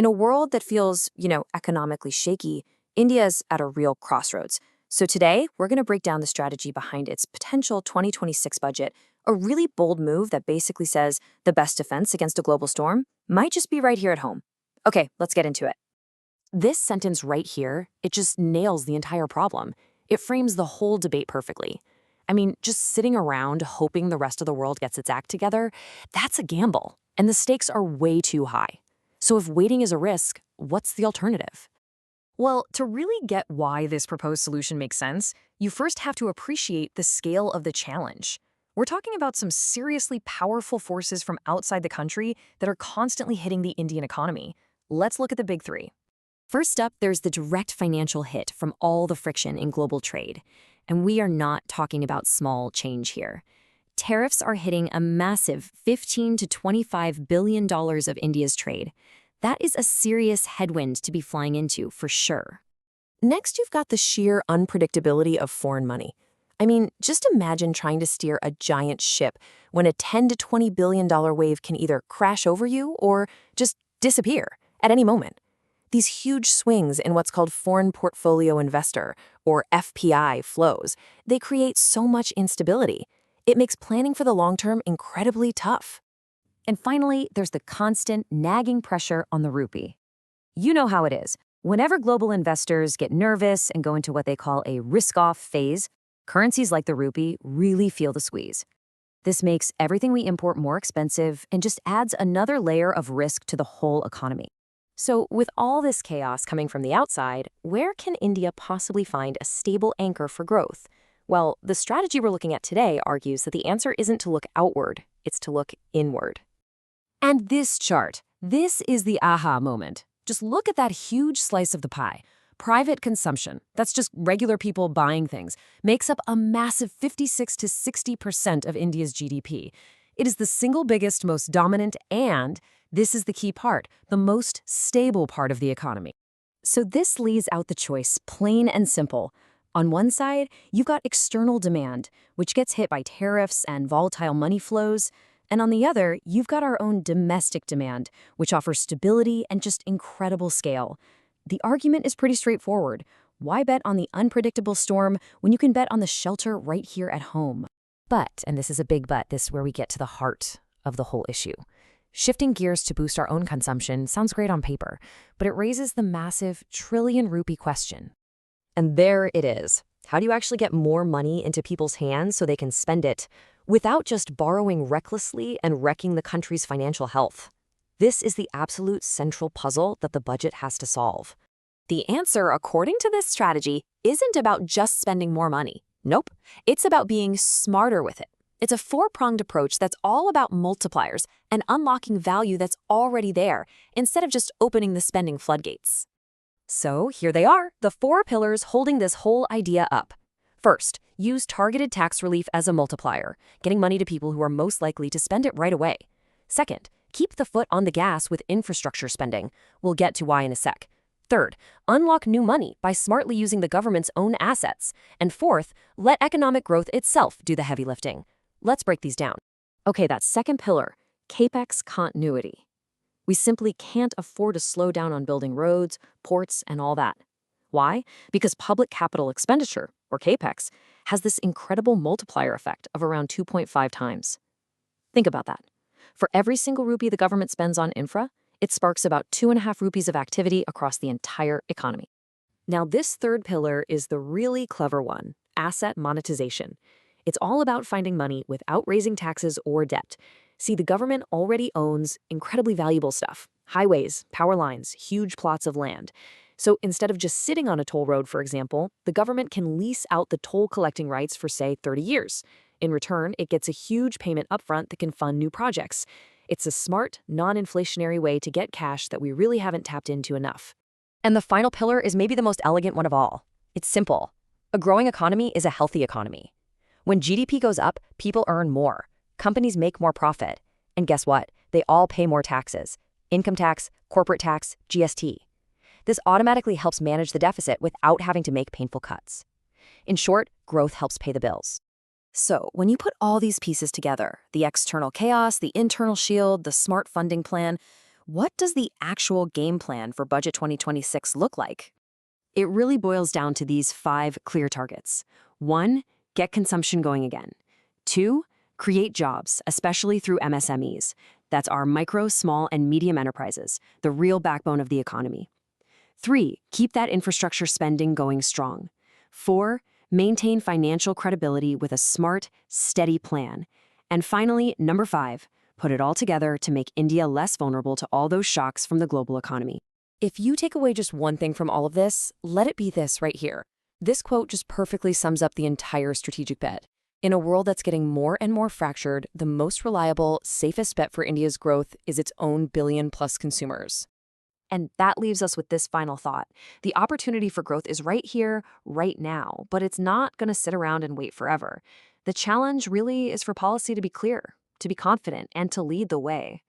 In a world that feels, economically shaky, India's at a real crossroads. So today, we're going to break down the strategy behind its potential 2026 budget, a really bold move that basically says the best defense against a global storm might just be right here at home. Okay, let's get into it. This sentence right here, it just nails the entire problem. It frames the whole debate perfectly. I mean, just sitting around hoping the rest of the world gets its act together, that's a gamble, and the stakes are way too high. So if waiting is a risk, what's the alternative? Well, to really get why this proposed solution makes sense, you first have to appreciate the scale of the challenge. We're talking about some seriously powerful forces from outside the country that are constantly hitting the Indian economy. Let's look at the big three. First up, there's the direct financial hit from all the friction in global trade. And we are not talking about small change here. Tariffs are hitting a massive $15 to $25 billion of India's trade. That is a serious headwind to be flying into, for sure. Next, you've got the sheer unpredictability of foreign money. I mean, just imagine trying to steer a giant ship when a $10 to $20 billion wave can either crash over you or just disappear at any moment. These huge swings in what's called foreign portfolio investor, or FPI, flows, they create so much instability. It makes planning for the long term incredibly tough. And finally, there's the constant, nagging pressure on the rupee. You know how it is. Whenever global investors get nervous and go into what they call a risk-off phase, currencies like the rupee really feel the squeeze. This makes everything we import more expensive and just adds another layer of risk to the whole economy. So with all this chaos coming from the outside, where can India possibly find a stable anchor for growth? Well, the strategy we're looking at today argues that the answer isn't to look outward, it's to look inward. And this chart, this is the aha moment. Just look at that huge slice of the pie. Private consumption, that's just regular people buying things, makes up a massive 56 to 60% of India's GDP. It is the single biggest, most dominant, and this is the key part, the most stable part of the economy. So this leaves out the choice, plain and simple. On one side, you've got external demand, which gets hit by tariffs and volatile money flows. And on the other, you've got our own domestic demand, which offers stability and just incredible scale. The argument is pretty straightforward. Why bet on the unpredictable storm when you can bet on the shelter right here at home? But, and this is a big but, this is where we get to the heart of the whole issue. Shifting gears to boost our own consumption sounds great on paper, but it raises the massive trillion rupee question. And there it is. How do you actually get more money into people's hands so they can spend it without just borrowing recklessly and wrecking the country's financial health? This is the absolute central puzzle that the budget has to solve. The answer, according to this strategy, isn't about just spending more money. Nope. It's about being smarter with it. It's a four-pronged approach that's all about multipliers and unlocking value that's already there, instead of just opening the spending floodgates. So here they are, the four pillars holding this whole idea up. First, use targeted tax relief as a multiplier, getting money to people who are most likely to spend it right away. Second, keep the foot on the gas with infrastructure spending. We'll get to why in a sec. Third, unlock new money by smartly using the government's own assets. And fourth, let economic growth itself do the heavy lifting. Let's break these down. Okay, that second pillar, Capex continuity. We simply can't afford to slow down on building roads, ports, and all that. Why? Because public capital expenditure, or Capex, has this incredible multiplier effect of around 2.5 times. Think about that. For every single rupee the government spends on infra, it sparks about 2.5 rupees of activity across the entire economy. Now, this third pillar is the really clever one, asset monetization. It's all about finding money without raising taxes or debt. See, the government already owns incredibly valuable stuff, highways, power lines, huge plots of land. So instead of just sitting on a toll road, for example, the government can lease out the toll collecting rights for, say, 30 years. In return, it gets a huge payment upfront that can fund new projects. It's a smart, non-inflationary way to get cash that we really haven't tapped into enough. And the final pillar is maybe the most elegant one of all. It's simple. A growing economy is a healthy economy. When GDP goes up, people earn more. Companies make more profit. And guess what? They all pay more taxes. Income tax, corporate tax, GST. This automatically helps manage the deficit without having to make painful cuts. In short, growth helps pay the bills. So, when you put all these pieces together, the external chaos, the internal shield, the smart funding plan, what does the actual game plan for Budget 2026 look like? It really boils down to these 5 clear targets. 1, get consumption going again. 2, create jobs, especially through MSMEs. That's our micro, small, and medium enterprises, the real backbone of the economy. 3, keep that infrastructure spending going strong. 4, maintain financial credibility with a smart, steady plan. And finally, number 5, put it all together to make India less vulnerable to all those shocks from the global economy. If you take away just one thing from all of this, let it be this right here. This quote just perfectly sums up the entire strategic bet. In a world that's getting more and more fractured, the most reliable, safest bet for India's growth is its own billion-plus consumers. And that leaves us with this final thought. The opportunity for growth is right here, right now, but it's not going to sit around and wait forever. The challenge really is for policy to be clear, to be confident, and to lead the way.